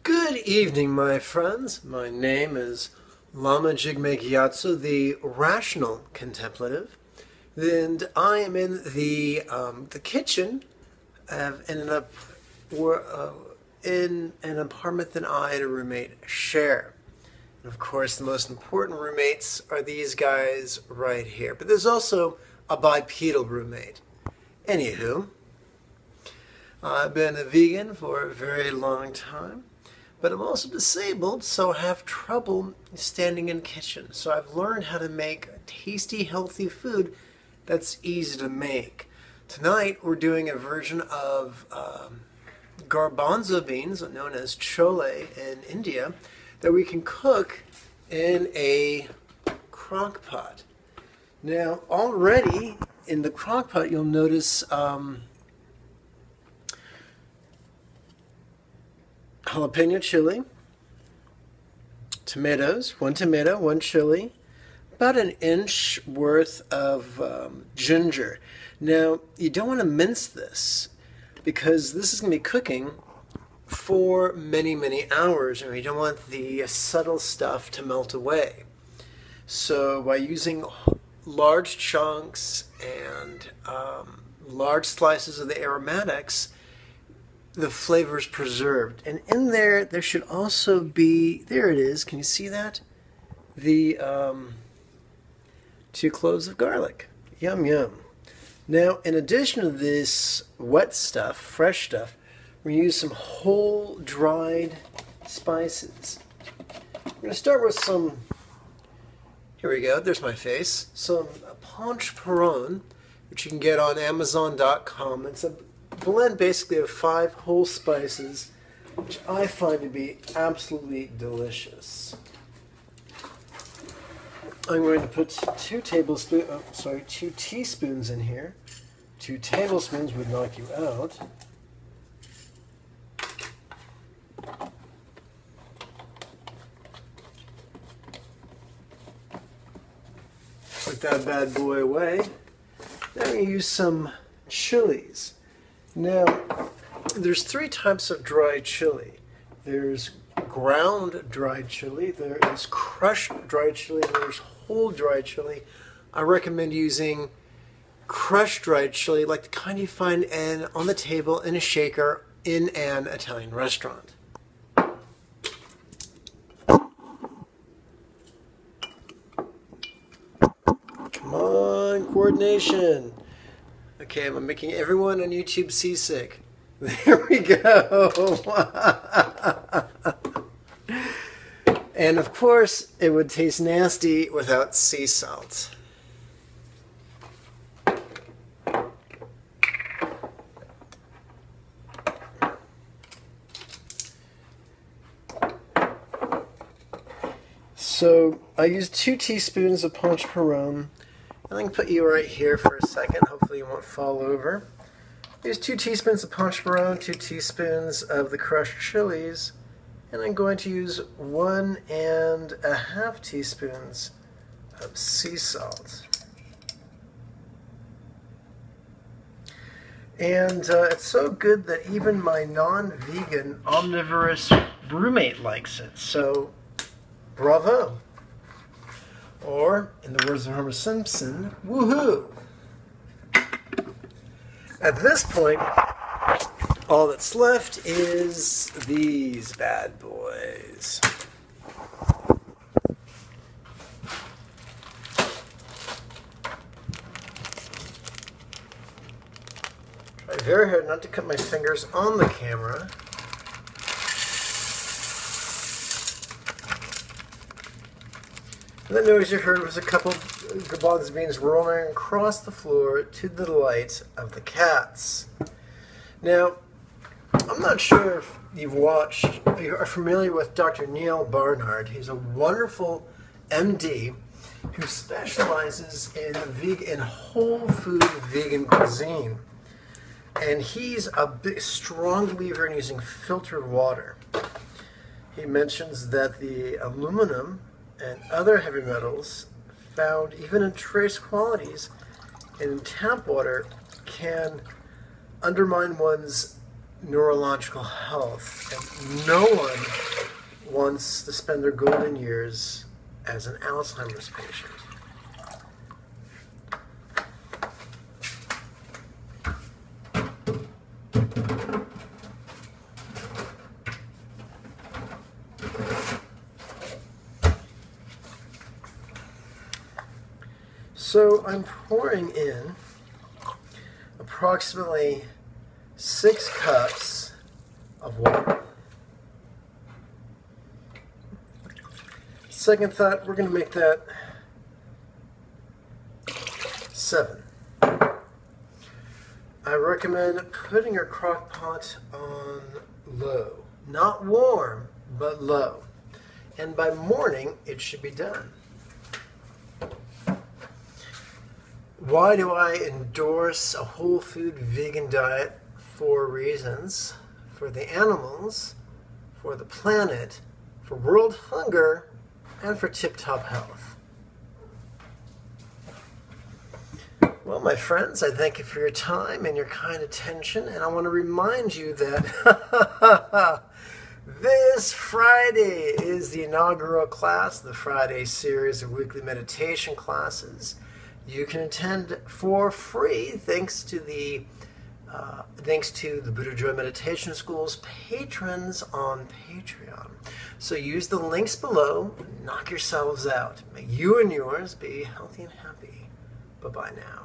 Good evening, my friends. My name is Lama Jigme Gyatso, the Rational Contemplative, and I am in the kitchen. I've ended up in an apartment that I and a roommate share. And of course, the most important roommates are these guys right here. But there's also a bipedal roommate. Anywho, I've been a vegan for a very long time. But I'm also disabled, so I have trouble standing in the kitchen. So I've learned how to make tasty, healthy food that's easy to make. Tonight we're doing a version of Garbanzo beans, known as chole in India, that we can cook in a crock pot. Now, already in the crock pot, you'll notice jalapeno chili, tomatoes, one tomato, one chili, about an inch worth of ginger. Now, you don't want to mince this because this is going to be cooking for many, many hours, and you don't want the subtle stuff to melt away. So by using large chunks and large slices of the aromatics, the flavor is preserved. And in there should also be, there it is, can you see that? The 2 cloves of garlic. Yum, yum. Now, in addition to this wet stuff, fresh stuff, we're going to use some whole dried spices. We're going to start with some, here we go, there's my face, some Panch Phoron, which you can get on Amazon.com. It's a blend basically of 5 whole spices, which I find to be absolutely delicious. I'm going to put 2 teaspoons in here. 2 tablespoons would knock you out. Put that bad boy away. Then we use some chilies. Now, there's 3 types of dried chili. There's ground dried chili, there is crushed dried chili, and there's whole dried chili. I recommend using crushed dried chili, like the kind you find on the table in a shaker in an Italian restaurant. Come on, coordination. Okay, I'm making everyone on YouTube seasick. There we go. And of course, it would taste nasty without sea salt. So I used 2 teaspoons of Panch Phoron. I can put you right here for a second. Hopefully you won't fall over. Use 2 teaspoons of Panch Phoron, 2 teaspoons of the crushed chilies, and I'm going to use 1.5 teaspoons of sea salt. And it's so good that even my non-vegan, omnivorous roommate likes it. So, bravo. Or, in the words of Homer Simpson, woohoo! At this point, all that's left is these bad boys. Try very hard not to cut my fingers on the camera. And the noise you heard was a couple of garbanzo beans rolling across the floor to the delight of the cats. Now, I'm not sure if you are familiar with Dr. Neil Barnard. He's a wonderful MD who specializes in whole food vegan cuisine. And he's a strong believer in using filtered water. He mentions that the aluminum and other heavy metals found even in trace quantities in tap water can undermine one's neurological health, and no one wants to spend their golden years as an Alzheimer's patient. So I'm pouring in approximately 6 cups of water. Second thought, we're going to make that 7. I recommend putting your crock pot on low. Not warm, but low. And by morning, it should be done. Why do I endorse a whole food vegan diet? 4 reasons. For the animals, for the planet, for world hunger, and for tip-top health. Well, my friends, I thank you for your time and your kind attention, and I want to remind you that this Friday is the inaugural class, the Friday series of weekly meditation classes. You can attend for free thanks to the Buddha Joy Meditation School's patrons on Patreon. So use the links below, knock yourselves out. May you and yours be healthy and happy. Bye-bye now.